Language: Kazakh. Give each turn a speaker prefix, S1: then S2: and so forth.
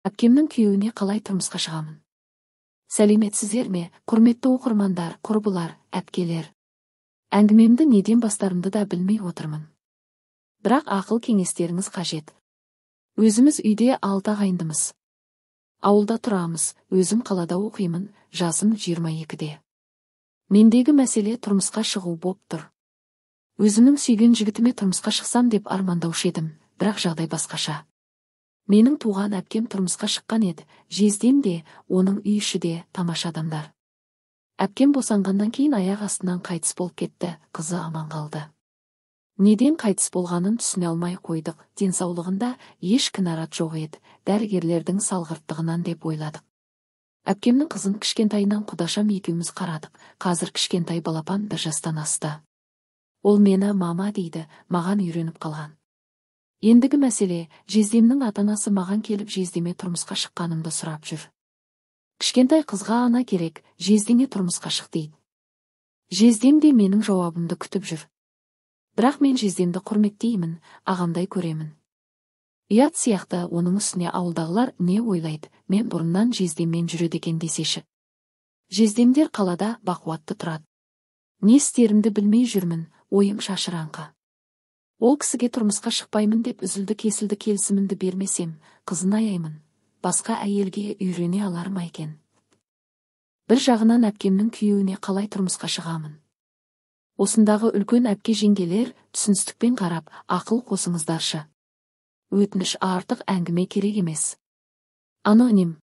S1: Әпкемнің күйеуіне қалай тұрмысқа шығамын? Сәлеметсіздер ме, құрметті оқырмандар, құрбылар, әпкелер. Әңгімемді неден бастарымды да білмей отырмын. Бірақ ақыл кеңестеріңіз қажет. Өзіміз үйде 6 ағайындымыз. Ауылда тұрамыз, өзім қалада оқимын, жасым 22-де. Мендегі мәселе тұрмысқа шығу боп тұр. Өзімнің сүйген жігітіме тұрмысқа шықсам деп армандаушы едім, бірақ жағдай басқаша. Менің туған әпкем тұрмысқа шыққан еді, жездем де, оның үй іші де тамаша адамдар. Әпкем босанғаннан кейін аяқ астынан қайтыс болып кетті, қызы аман қалды. Неден қайтыс болғанын түсіне алмай қойдық, денсаулығында еш кінәрат жоқ еді, дәрігерлердің салғырттығынан деп ойладық. Әпкемнің қызын кішкентайынан құдашам екеуміз қарадық, қазір кішкентай балапан 1 жастан асты. Ол мені мама дейді, маған үйреніп қалған. Ендігі мәселе, жездемнің ата-анасы маған келіп жездеме тұрмысқа шыққанымды сұрап жүр. Кішкентай қызға ана керек, жездеңе тұрмысқа шық дейді. Жездем де менің жауабымды күтіп жүр. Бірақ мен жездемді құрметтеймін, ағамдай көремін. Ұят сияқты, оның үстіне ауылдағылар не ойлайды, мен бұрыннан жездеммен жүреді екен десеші. Жездемдер қалада бақуатты тұрады. Не істерімді білмей жүрмін, ойым шашыраңқы. Ол кісіге тұрмысқа шықпаймын деп үзілді-кесілді келісімімді бермесем, қызын аяймын. Басқа әйелге үйрене алар ма екен? Бір жағынан әпкемнің күйеуіне қалай тұрмысқа шығамын? Осындағы үлкен әпке жеңгелер түсіністікпен қарап, ақыл қосыңыздаршы. Өтініш, артық әңгіме керек емес. Аноним.